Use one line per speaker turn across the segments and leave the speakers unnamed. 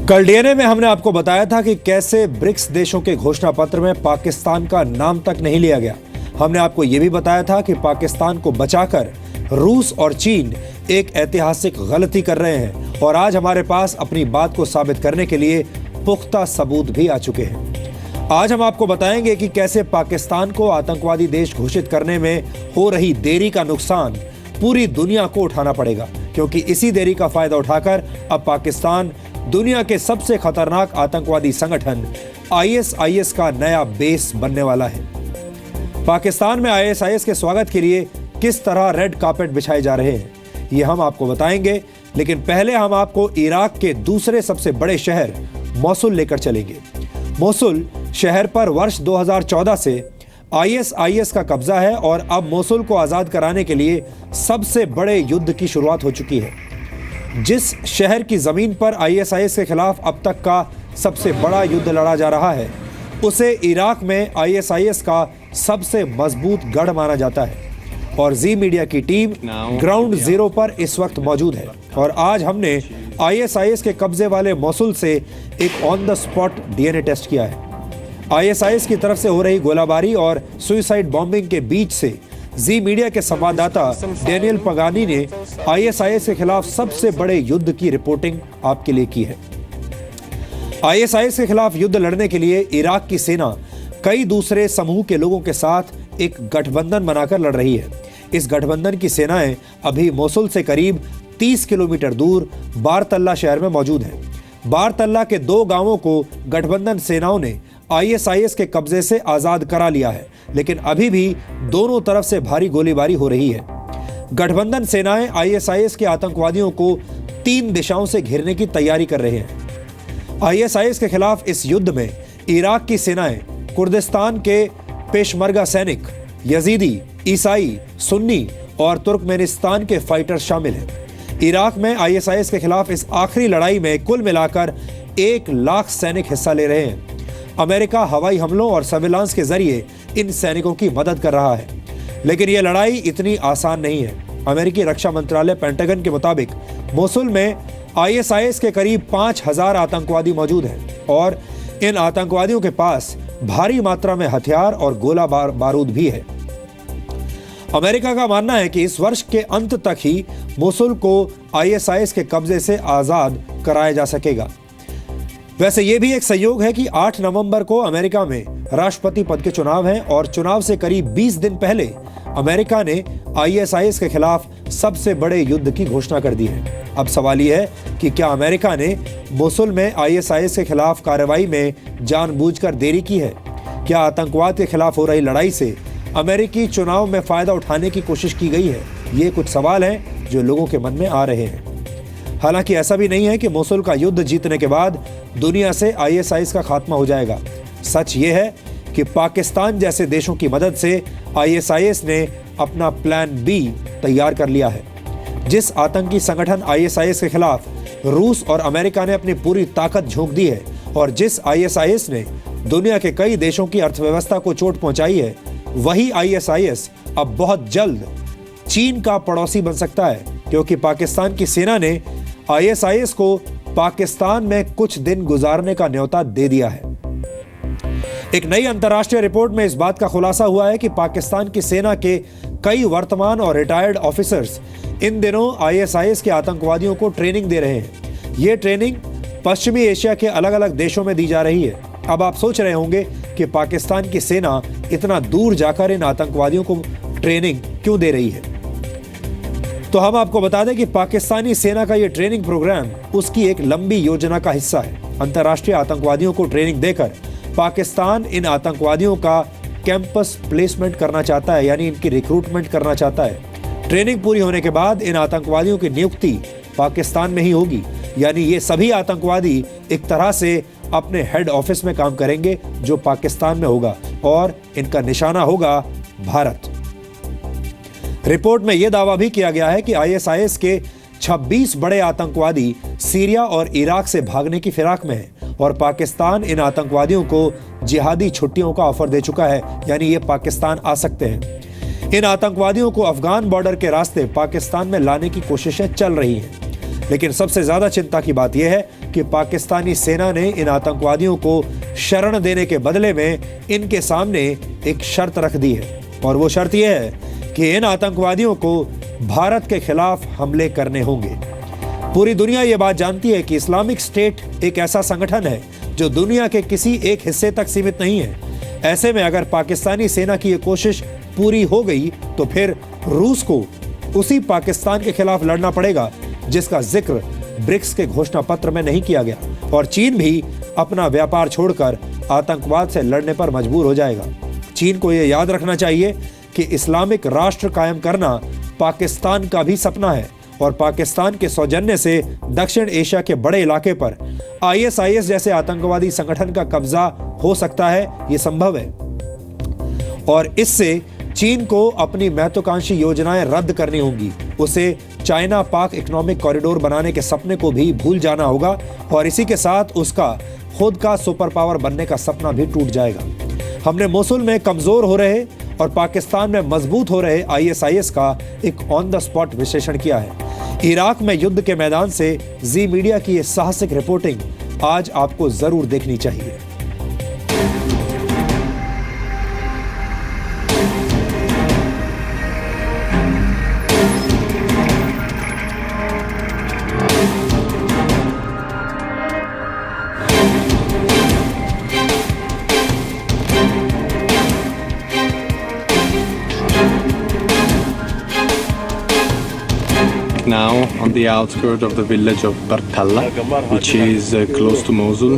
कल डीएनए में हमने आपको बताया था कि कैसे ब्रिक्स देशों के घोषणा पत्र में पाकिस्तान का नाम तक नहीं लिया गया। हमने आपको यह भी बताया था कि पाकिस्तान को बचाकर रूस और चीन एक ऐतिहासिक गलती कर रहे हैं और आज हमारे पास अपनी बात को साबित करने के लिए पुख्ता सबूत भी आ चुके हैं। आज हम आपको बताएंगे कि कैसे पाकिस्तान को आतंकवादी देश घोषित करने में हो रही देरी का नुकसान पूरी दुनिया को उठाना पड़ेगा, क्योंकि इसी देरी का फायदा उठाकर अब पाकिस्तान दुनिया के सबसे खतरनाक आतंकवादी संगठन आईएसआईएस का नया बेस बनने वाला है। पाकिस्तान में आईएसआईएस के स्वागत के लिए किस तरह रेड कार्पेट बिछाए जा रहे हैं, ये हम आपको बताएंगे, लेकिन पहले हम आपको इराक के दूसरे सबसे बड़े शहर मोसुल लेकर चलेंगे। मोसुल शहर पर वर्ष 2014 से आईएसआईएस का कब्जा है और अब मोसुल को आजाद कराने के लिए सबसे बड़े युद्ध की शुरुआत हो चुकी है। जिस शहर की जमीन पर आईएसआईएस के खिलाफ अब तक का सबसे बड़ा युद्ध लड़ा जा रहा है, उसे इराक में आईएसआईएस का सबसे मजबूत गढ़ माना जाता है और जी मीडिया की टीम ग्राउंड जीरो पर इस वक्त मौजूद है। और आज हमने आईएसआईएस के कब्जे वाले मोसुल से एक on the spot DNA test किया है। आईएसआईएस की तरफ से हो रही गोलाबारी और सुसाइड बॉम्बिंग के बीच से जी मीडिया के संवाददाता डेनियल पगानी ने आईएसआईएस के खिलाफ सबसे बड़े युद्ध की रिपोर्टिंग आपके लिए की है। आईएसआईएस के खिलाफ युद्ध लड़ने के लिए इराक की सेना कई दूसरे समूह के लोगों के साथ एक गठबंधन बनाकर लड़ रही है। इस गठबंधन की सेनाएं अभी मोसुल से करीब 30 किलोमीटर दूर बारतल्ला शहर में मौजूद हैं। बारतल्ला के 2 गांवों को गठबंधन सेनाओं ने आईएसआईएस के कब्जे से आजाद करा लिया है, लेकिन अभी भी दोनों तरफ से भारी गोलीबारी हो रही है। गठबंधन सेनाएं आईएसआईएस के आतंकवादियों को 3 दिशाओं से घेरने की तैयारी कर रहे हैं। आईएसआईएस के खिलाफ इस युद्ध में इराक की सेनाएं कुर्दिस्तान के पेशमर्गा सैनिक, यजीदी, ईसाई, सुन्नी और तुर्कमेनिस्तान के फाइटर शामिल हैं। इराक में आईएसआईएस के खिलाफ इस आखिरी लड़ाई में कुल मिलाकर 1 लाख सैनिक हिस्सा ले रहे हैं। अमेरिका हवाई हमलों और सर्विलांस के जरिए इन सैनिकों की मदद कर रहा है, लेकिन यह लड़ाई इतनी आसान नहीं है। अमेरिकी रक्षा मंत्रालय पेंटागन के मुताबिक मोसुल में आईएसआईएस के करीब 5000 आतंकवादी मौजूद हैं और इन आतंकवादियों के पास भारी मात्रा में हथियार और गोला बारूद भी है। अमेरिका का मानना है कि इस वर्ष के अंत तक ही मोसुल को आईएसआईएस के कब्जे से आजाद कराया जा सकेगा। वैसे यह भी एक संयोग है कि 8 नवंबर को अमेरिका में राष्ट्रपति पद के चुनाव हैं और चुनाव से करीब 20 दिन पहले अमेरिका ने आईएसआईएस के खिलाफ सबसे बड़े युद्ध की घोषणा कर दी है। अब सवाल यह है कि क्या अमेरिका ने मोसुल में आईएसआईएस के खिलाफ कार्रवाई में जानबूझकर देरी की है? क्या आतंकवाद के खिलाफ हो रही लड़ाई से अमेरिकी चुनाव में फायदा उठाने की कोशिश की गई है? ये कुछ सवाल हैं जो लोगों के मन में आ रहे हैं। हालांकि ऐसा भी नहीं है कि मोसुल का युद्ध जीतने के बाद दुनिया से आईएसआईएस का खात्मा हो जाएगा। सच ये है कि पाकिस्तान जैसे देशों की मदद से आईएसआईएस ने अपना प्लान बी तैयार कर लिया है। जिस आतंकी संगठन आईएसआईएस के खिलाफ रूस और अमेरिका ने अपनी पूरी ताकत झोंक दी है और जिस आईएसआईएस ने दुनिया के कई देशों की अर्थव्यवस्था को चोट पहुंचाई है, वही आईएसआईएस अब बहुत जल्द चीन का पड़ोसी बन सकता है, क्योंकि पाकिस्तान की सेना ने आईएसआईएस को पाकिस्तान में कुछ दिन गुजारने का न्योता दे दिया है। एक नई अंतर्राष्ट्रीय रिपोर्ट में इस बात का खुलासा हुआ है कि पाकिस्तान की सेना के कई वर्तमान और रिटायर्ड ऑफिसर्स इन दिनों आईएसआईएस के आतंकवादियों को ट्रेनिंग दे रहे हैं। ये ट्रेनिंग पश्चिमी एशिया के अलग अलग देशों में दी जा रही है। अब आप सोच रहे होंगे कि पाकिस्तान की सेना इतना दूर जाकर इन आतंकवादियों को ट्रेनिंग क्यों दे रही है? तो हम आपको बता दें कि पाकिस्तानी सेना का यह ट्रेनिंग प्रोग्राम उसकी एक लंबी योजना का हिस्सा है। अंतर्राष्ट्रीय आतंकवादियों को ट्रेनिंग देकर पाकिस्तान इन आतंकवादियों का कैंपस प्लेसमेंट करना चाहता है, यानी इनकी रिक्रूटमेंट करना चाहता है। ट्रेनिंग पूरी होने के बाद इन आतंकवादियों की नियुक्ति पाकिस्तान में ही होगी, यानी ये सभी आतंकवादी एक तरह से अपने हेड ऑफिस में काम करेंगे जो पाकिस्तान में होगा और इनका निशाना होगा भारत। रिपोर्ट में यह दावा भी किया गया है कि आईएसआईएस के 26 बड़े आतंकवादी सीरिया और इराक से भागने की फिराक में हैं और पाकिस्तान इन आतंकवादियों को जिहादी छुट्टियों का ऑफर दे चुका है, यानी ये पाकिस्तान आ सकते हैं। इन आतंकवादियों को अफगान बॉर्डर के रास्ते पाकिस्तान में लाने की कोशिशें चल रही हैं। लेकिन सबसे ज्यादा चिंता की बात यह है कि पाकिस्तानी सेना ने इन आतंकवादियों को शरण देने के बदले में इनके सामने एक शर्त रख दी है, और वो शर्त यह है कि इन आतंकवादियों को भारत के खिलाफ हमले करने होंगे। पूरी दुनिया ये बात जानती है कि इस्लामिक स्टेट एक ऐसा संगठन है जो दुनिया के किसी एक हिस्से तक सीमित नहीं है। ऐसे में अगर पाकिस्तानी सेना की ये कोशिश पूरी हो गई तो फिर रूस को उसी पाकिस्तान के खिलाफ लड़ना पड़ेगा जिसका जिक्र ब्रिक्स के घोषणा पत्र में नहीं किया गया, और चीन भी अपना व्यापार छोड़कर आतंकवाद से लड़ने पर मजबूर हो जाएगा। चीन को यह याद रखना चाहिए कि इस्लामिक राष्ट्र कायम करना पाकिस्तान का भी सपना है, और पाकिस्तान के सौजन्य से दक्षिण एशिया के बड़े इलाके पर ISIS जैसे आतंकवादी संगठन का कब्जा हो सकता है, ये संभव है। और इससे चीन को अपनी महत्वाकांक्षी योजनाएं रद्द करनी होंगी। उसे चाइना पाक इकोनॉमिक कॉरिडोर बनाने के सपने को भी भूल जाना होगा, और इसी के साथ उसका खुद का सुपर पावर बनने का सपना भी टूट जाएगा। हमने मोसुल में कमजोर हो रहे और पाकिस्तान में मजबूत हो रहे ISIS का एक ऑन द स्पॉट विश्लेषण किया है। इराक में युद्ध के मैदान से जी मीडिया की ये साहसिक रिपोर्टिंग आज आपको जरूर देखनी चाहिए।
Now on the outskirts of the village of Bartella, which is close to Mosul.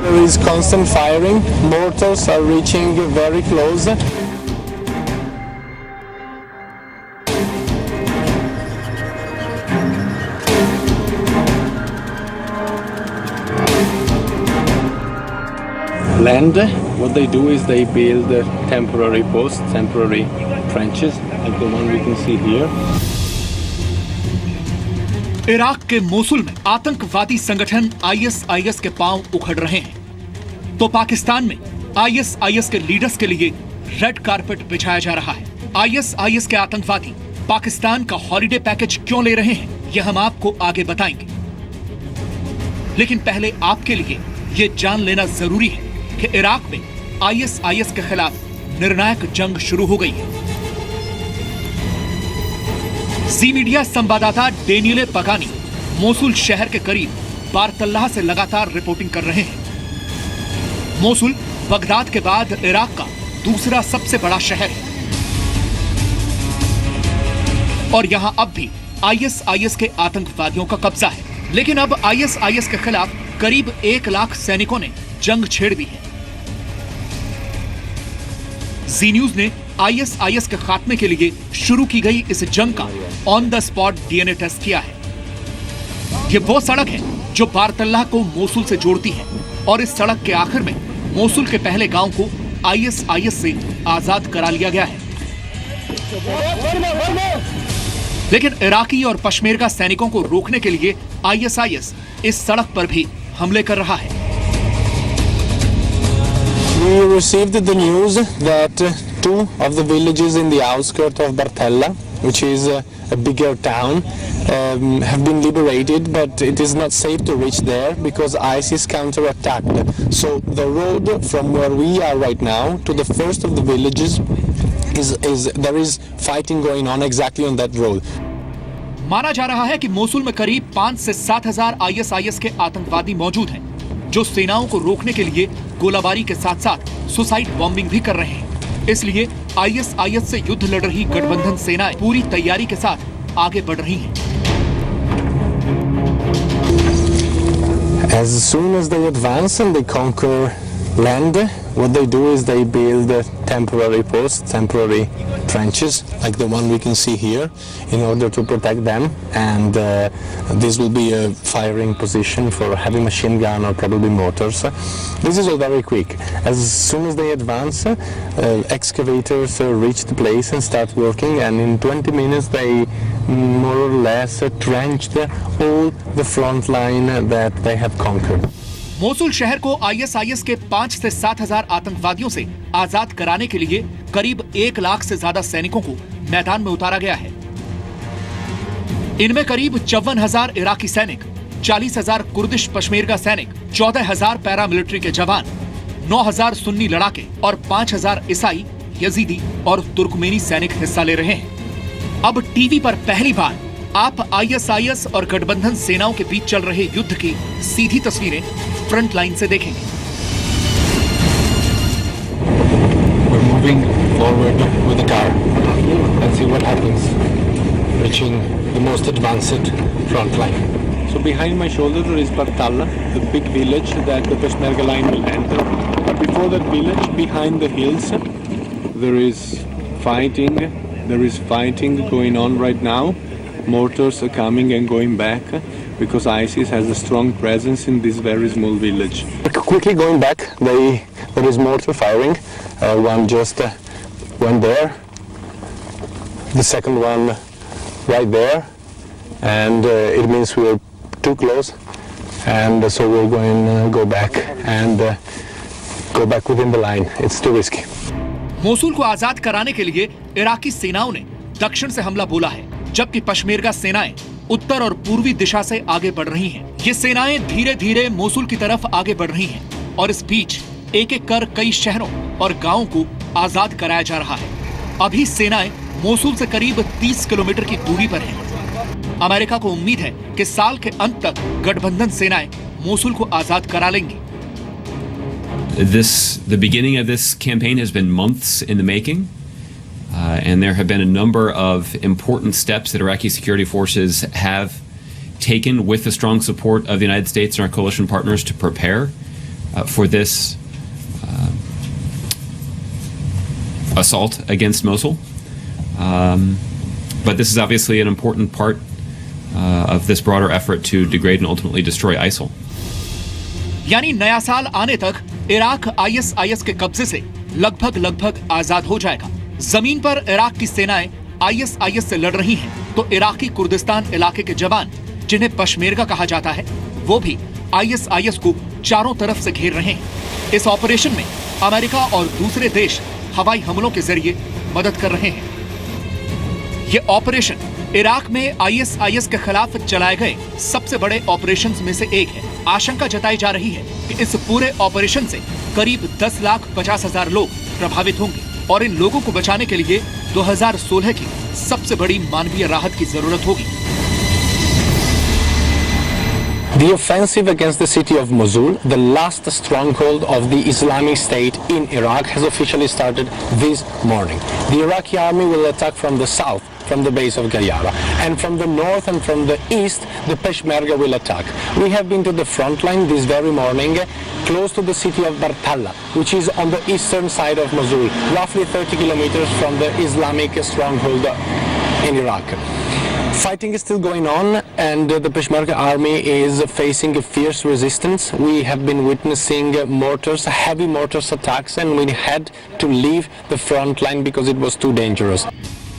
There is constant firing, mortars are reaching very close. Land, what they do is they build temporary posts, temporary trenches, like the one we can see here.
Iraq के Mosul में आतंकवादी संगठन ISIS के पांव उखड़ रहे हैं, तो पाकिस्तान में ISIS के लीडर्स के लिए रेड कारपेट बिछाया जा रहा है। ISIS के आतंकवादी पाकिस्तान का हॉलिडे पैकेज क्यों ले रहे हैं, यह हम आपको आगे बताएंगे। लेकिन पहले आपके लिए यह जान लेना जरूरी है कि इराक में ISIS के खिलाफ निर्णायक जंग शुरू हो गई है। जी मीडिया संवाददाता डेनियले पगानी मोसुल शहर के करीब बारतल्लाह से लगातार रिपोर्टिंग कर रहे हैं। मोसुल बगदाद के बाद इराक का दूसरा सबसे बड़ा शहर है, और यहां अब भी ISIS के आतंकवादियों का कब्जा है। लेकिन अब ISIS के खिलाफ करीब 1 लाख सैनिकों ने जंग छेड़ दी है। जी न्यूज ने ISIS के खात्मे के लिए शुरू की गई इस जंग का on the spot DNA test किया है। ये वो सड़क है जो बारतल्लाह को मोसुल से जोड़ती है, और इस सड़क के आखिर में मोसुल के पहले गांव को ISIS से आजाद करा लिया गया है। लेकिन इराकी और पश्मेरगा सैनिकों को रोकने के लिए ISIS इस सड़क पर भी हमले कर रहा है।
We received the news that 2 of the villages in the outskirts of Bartella, which is a bigger town, have been liberated, but it is not safe to reach there because ISIS counterattacked. So the road from where we are right now to the first of the villages there is fighting going on exactly on that road.
माना जा रहा है कि Mosul में करीब 5 से 7 हजार ISIS के आतंकवादी मौजूद हैं, जो सेनाओं को रोकने के लिए गोलाबारी के साथ साथ सुसाइड बॉम्बिंग भी कर रहे हैं। इसलिए ISIS से युद्ध लड़ रही गठबंधन सेनाएं पूरी तैयारी के साथ आगे बढ़ रही हैं।
As soon as they advance and they conquer land, what they do is they build temporary posts, temporary trenches, like the one we can see here, in order to protect them, and this will be a firing position for heavy machine gun or probably mortars. This is all very quick. As soon as they advance, excavators reach the place and start working, and in 20 minutes they more or less trenched all the front line that they have conquered.
Mosul शहर को ISIS के 5 से 7 हजार आतंकवादियों से आजाद कराने के लिए करीब 1 लाख से ज्यादा सैनिकों को मैदान में उतारा गया है। इनमें करीब 54,000 इराकी सैनिक, 40,000 कुर्दिश पश्मेरगा सैनिक, 14,000 पैरामिलिट्री के जवान, 9,000 सुन्नी लड़ाके और 5,000 ईसाई, यजीदी और तुर्कमेनी सैनिक हिस्सा ले रहे हैं। अब टीवी पर पहली बार आप आईएसआईएस और गठबंधन सेनाओं के बीच चल रहे युद्ध की सीधी तस्वीरें फ्रंट लाइन से देखेंगे।
We're moving forward with the car. Let's see what happens. Reaching the most advanced front line.
So behind my shoulder there is Bartalla, the big village that the Peshmerga line will enter. But before that village, behind the hills, there is fighting. There is fighting going on right now. Mortars are coming and going back because ISIS has a strong presence in this very small village.
Quickly going back, there is mortar firing. One just went there. The second one right there, and it means we're too close, and so we're going to go back and go back within the line. It's too risky.
Mosul को आजाद कराने के लिए इराकी सेनाओं ने दक्षिण से हमला बोला है, जबकि पश्मेरगा सेनाएं उत्तर और पूर्वी दिशा से आगे बढ़ रही हैं। ये सेनाएं धीरे धीरे मोसुल की तरफ आगे बढ़ रही हैं और इस बीच एक एक कर कई शहरों और गांवों को आजाद कराया जा रहा है। अभी सेनाएं मोसुल से करीब 30 किलोमीटर की दूरी पर हैं। अमेरिका को उम्मीद है कि साल के अंत तक गठबंधन सेनाएं मोसुल को आजाद करा लेंगी।
The beginning of this campaign has been months in the making. And there have been a number of important steps that Iraqi security forces have taken with the strong support of the United States and our coalition partners to prepare for this assault against Mosul. But this is obviously an important part of this broader effort to degrade and ultimately destroy ISIL.
यानी नया साल आने तक Iraq ISIS के कब्जे से लगभग आजाद हो जाएगा। जमीन पर इराक की सेनाएं आईएसआईएस से लड़ रही हैं, तो इराकी कुर्दिस्तान इलाके के जवान, जिन्हें पश्मेरगा कहा जाता है, वो भी आईएसआईएस को चारों तरफ से घेर रहे हैं। इस ऑपरेशन में अमेरिका और दूसरे देश हवाई हमलों के जरिए मदद कर रहे हैं। ये ऑपरेशन इराक में आईएसआईएस के खिलाफ चलाए गए सबसे बड़े ऑपरेशंस में से एक है। आशंका जताई जा रही है कि इस पूरे ऑपरेशन से करीब 10,50,000 लोग प्रभावित होंगे और इन लोगों को बचाने के लिए 2016 की सबसे बड़ी मानवीय राहत की जरूरत होगी।
The offensive against the city of Mosul, the last stronghold of the Islamic State in Iraq, has officially started this morning. The Iraqi army will attack from the south, from the base of Gayyara, and from the north and from the east, the Peshmerga will attack. We have been to the front line this very morning, close to the city of Bartalla, which is on the eastern side of Mosul, roughly 30 kilometers from the Islamic stronghold in Iraq. Fighting is still going on, and the Peshmerga army is facing a fierce resistance. We have been witnessing mortars, heavy mortars attacks, and we had to leave the front line because it was too dangerous.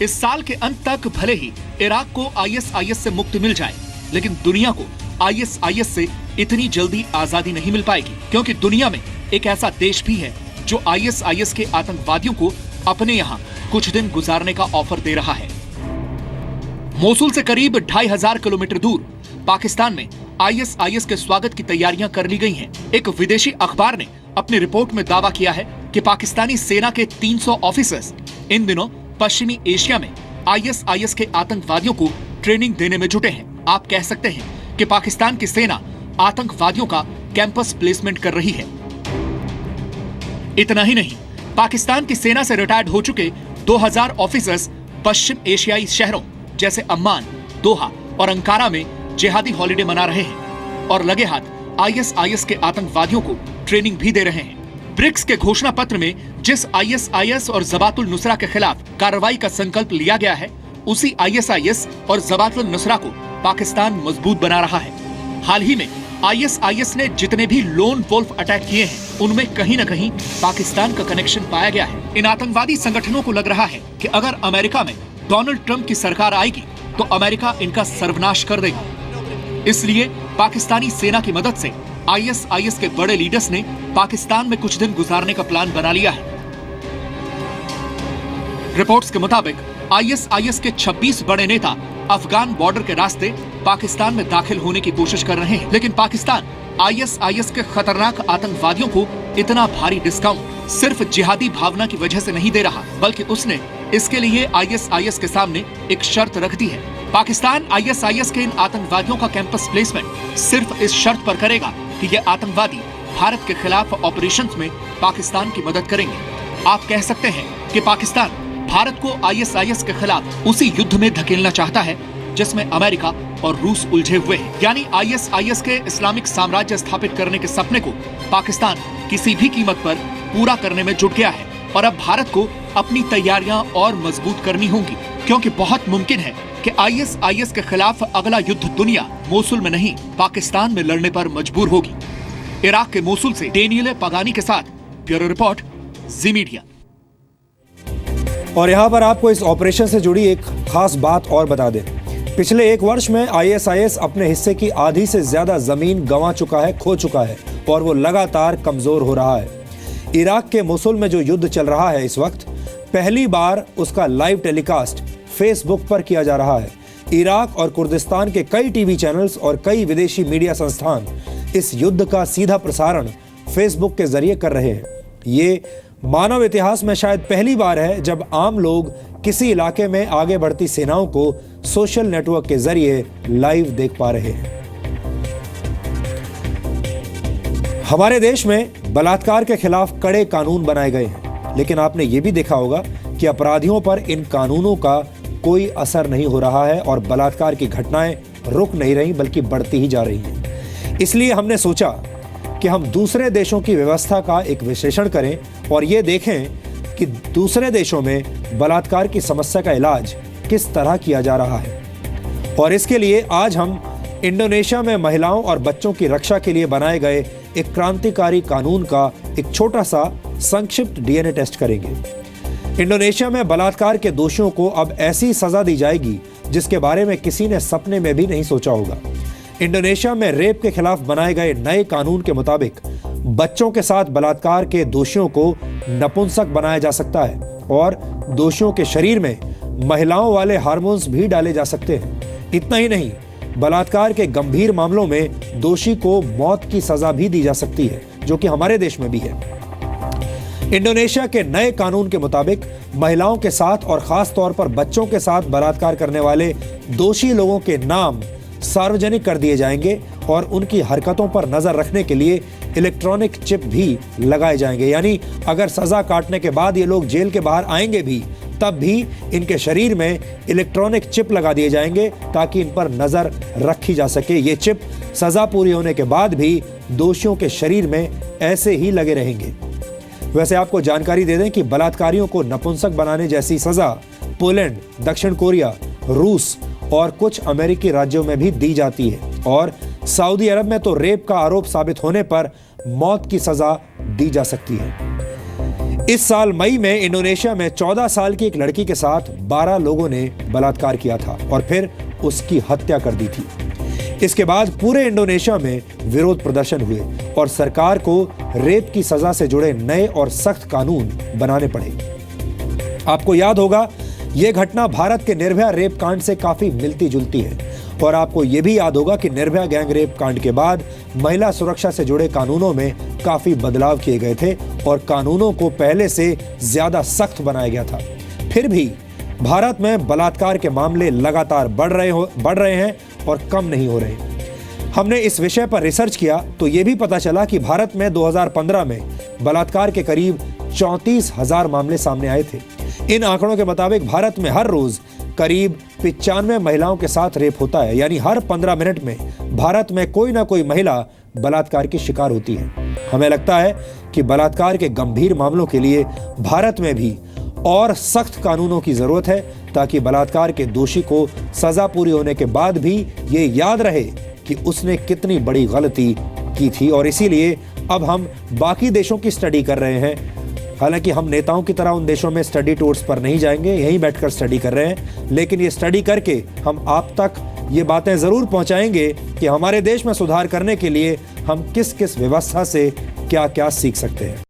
इस साल के अंत तक भले ही Iraq को ISIS से मुक्ति मिल जाए, लेकिन दुनिया को आईएसआईएस से इतनी जल्दी आजादी नहीं मिल पाएगी, क्योंकि दुनिया में एक ऐसा देश भी है जो आईएसआईएस के आतंकवादियों को अपने यहाँ कुछ दिन गुजारने का ऑफर दे रहा है। मोसुल से करीब 2,500 किलोमीटर दूर पाकिस्तान में आईएसआईएस के स्वागत की तैयारियां कर ली गई हैं। एक विदेशी अखबार ने अपनी रिपोर्ट में दावा किया है कि पाकिस्तानी सेना के 300 ऑफिसर्स इन दिनों पश्चिमी एशिया में आईएसआईएस के आतंकवादियों को ट्रेनिंग देने में जुटे हैं। आप कह सकते हैं कि पाकिस्तान की सेना आतंकवादियों का कैंपस प्लेसमेंट कर रही है। इतना ही नहीं, पाकिस्तान की सेना से रिटायर्ड हो चुके 2000 ऑफिसर्स पश्चिम एशियाई शहरों जैसे अम्मान, दोहा और अंकारा में जिहादी हॉलिडे मना रहे हैं और लगे हाथ आईएसआईएस के आतंकवादियों को ट्रेनिंग भी दे रहे हैं। ब्रिक्स के घोषणा पत्र में जिस आईएसआईएस और जबातुल नुसरा के खिलाफ कार्रवाई का संकल्प लिया गया है, उसी आईएसआईएस और जबातुल नुसरा को पाकिस्तान मजबूत बना रहा है। हाल ही में आईएसआईएस ने जितने भी लोन वोल्फ अटैक किए हैं, उनमें कहीं न कहीं पाकिस्तान का कनेक्शन पाया गया है। इन आतंकवादी संगठनों को लग रहा है कि अगर अमेरिका में डोनाल्ड ट्रंप की सरकार आएगी तो अमेरिका इनका सर्वनाश कर देगा। इसलिए पाकिस्तानी सेना की मदद से आईएसआईएस के बड़े लीडर्स ने पाकिस्तान में कुछ दिन गुजारने का प्लान बना लिया है। रिपोर्ट्स के मुताबिक आईएसआईएस के 26 बड़े नेता अफगान बॉर्डर के रास्ते पाकिस्तान में दाखिल होने की कोशिश कर रहे हैं, लेकिन पाकिस्तान आईएसआईएस के खतरनाक आतंकवादियों को इतना भारी डिस्काउंट सिर्फ जिहादी भावना की वजह से नहीं दे रहा, बल्कि उसने इसके लिए आईएसआईएस के सामने एक शर्त रख दी है। पाकिस्तान आईएसआईएस के इन आतंकवादियों का कैंपस प्लेसमेंट सिर्फ इस शर्त पर करेगा कि ये आतंकवादी भारत के खिलाफ ऑपरेशंस में पाकिस्तान की मदद करेंगे। आप कह सकते हैं कि पाकिस्तान भारत को आईएसआईएस के खिलाफ उसी युद्ध में धकेलना चाहता है जिसमें अमेरिका और रूस उलझे हुए हैं। यानी आईएसआईएस के इस्लामिक साम्राज्य स्थापित करने के सपने को पाकिस्तान किसी भी कीमत पर पूरा करने में जुट गया है और अब भारत को अपनी तैयारियां और मजबूत करनी होंगी, क्योंकि बहुत मुमकिन है कि आईएसआईएस के खिलाफ अगला युद्ध दुनिया मोसुल में नहीं पाकिस्तान में लड़ने पर मजबूर होगी। इराक के मोसुल से डेनियल पगानी के साथ ब्यूरो रिपोर्ट, जी मीडिया।
और यहाँ पर आपको इस ऑपरेशन से जुड़ी एक खास बात और बता दें। पिछले 1 वर्ष में आईएसआईएस अपने हिस्से की आधी से ज्यादा जमीन गंवा चुका है, खो चुका है और वो लगातार कमजोर हो रहा है। इराक के मोसुल में जो युद्ध चल रहा है इस वक्त, पहली बार उसका लाइव टेलीकास्ट फेसबुक पर किया जा रहा है। इराक और कुर्दिस्तान के कई टीवी चैनल्स और कई विदेशी मीडिया संस्थान इस युद्ध का सीधा प्रसारण फेसबुक के जरिए कर रहे हैं। ये मानव इतिहास में शायद पहली बार है जब आम लोग किसी इलाके में आगे बढ़ती सेनाओं को सोशल नेटवर्क के जरिए लाइव देख पा रहे हैं। हमारे देश में बलात्कार के खिलाफ कड़े कानून बनाए गए हैं, लेकिन आपने ये भी देखा होगा कि अपराधियों पर इन कानूनों का कोई असर नहीं हो रहा है और बलात्कार की घटनाएं रुक नहीं रही बल्कि बढ़ती ही जा रही हैं। इसलिए हमने सोचा कि हम दूसरे देशों की व्यवस्था का एक विश्लेषण करें और ये देखें कि दूसरे देशों में बलात्कार की समस्या का इलाज किस तरह किया जा रहा है। और इसके लिए आज हम इंडोनेशिया में महिलाओं और बच्चों की रक्षा के लिए बनाए गए एक क्रांतिकारी कानून का एक छोटा सा संक्षिप्त डीएनए टेस्ट करेंगे। इंडोनेशिया में बलात्कार के दोषियों को अब ऐसी सजा दी जाएगी जिसके बारे में किसी ने सपने में भी नहीं सोचा होगा। इंडोनेशिया में रेप के खिलाफ बनाए गए नए कानून के मुताबिक बच्चों के साथ बलात्कार के दोषियों को नपुंसक बनाया जा सकता है और दोषियों के शरीर में महिलाओं वाले हार्मोन्स भी डाले जा सकते हैं। इतना ही नहीं, बलात्कार के गंभीर मामलों में दोषी को मौत की सजा भी दी जा सकती है, जो कि हमारे देश में भी है। इंडोनेशिया के नए कानून के मुताबिक महिलाओं के साथ और खास तौर पर बच्चों के साथ बलात्कार करने वाले दोषी लोगों के नाम सार्वजनिक कर दिए जाएंगे और उनकी हरकतों पर नजर रखने के लिए इलेक्ट्रॉनिक चिप भी लगाए जाएंगे। यानी अगर सजा काटने के बाद ये लोग जेल के बाहर आएंगे भी, तब भी इनके शरीर में इलेक्ट्रॉनिक चिप लगा दिए जाएंगे ताकि इन पर नजर रखी जा सके। ये चिप सजा पूरी होने के बाद भी दोषियों के शरीर में ऐसे ही लगे रहेंगे। वैसे आपको जानकारी दे दें कि बलात्कारियों को नपुंसक बनाने जैसी सजा पोलैंड, दक्षिण कोरिया, रूस और कुछ अमेरिकी राज्यों में भी दी जाती है और सऊदी अरब में तो रेप का आरोप साबित होने पर मौत की सजा दी जा सकती है। इस साल मई में इंडोनेशिया में 14 साल की एक लड़की के साथ 12 लोगों ने बलात्कार किया था और फिर उसकी हत्या कर दी थी। इसके बाद पूरे इंडोनेशिया में विरोध प्रदर्शन हुए और सरकार को रेप की सजा से जुड़े नए और सख्त कानून बनाने पड़े। आपको याद होगा, यह घटना भारत के निर्भया रेप कांड से काफी मिलती जुलती है और आपको यह भी याद होगा कि निर्भया गैंग रेप कांड के बाद महिला सुरक्षा से जुड़े कानूनों में काफी बदलाव किए गए थे और कानूनों को पहले से ज्यादा सख्त बनाया गया था। फिर भी भारत में बलात्कार के मामले लगातार बढ़ रहे हैं और कम नहीं हो रहे। हमने इस विषय पर रिसर्च किया तो यह भी पता चला कि भारत में 2015 में बलात्कार के करीब 34,000 मामले सामने आए थे। इन आंकड़ों के मुताबिक भारत में हर रोज करीब 95 महिलाओं के साथ रेप होता है, यानी हर 15 मिनट में भारत में कोई ना कोई महिला बलात्कार की शिकार होती है। हमें लगता है कि बलात्कार के गंभीर मामलों के लिए भारत में भी और सख्त कानूनों की जरूरत है ताकि बलात्कार के दोषी को सजा पूरी होने के बाद भी ये याद रहे कि उसने कितनी बड़ी गलती की थी। और इसीलिए अब हम बाकी देशों की स्टडी कर रहे हैं। हालांकि हम नेताओं की तरह उन देशों में स्टडी टूर्स पर नहीं जाएंगे, यहीं बैठकर स्टडी कर रहे हैं, लेकिन ये स्टडी करके हम आप तक ये बातें जरूर पहुंचाएंगे कि हमारे देश में सुधार करने के लिए हम किस किस व्यवस्था से क्या क्या सीख सकते हैं।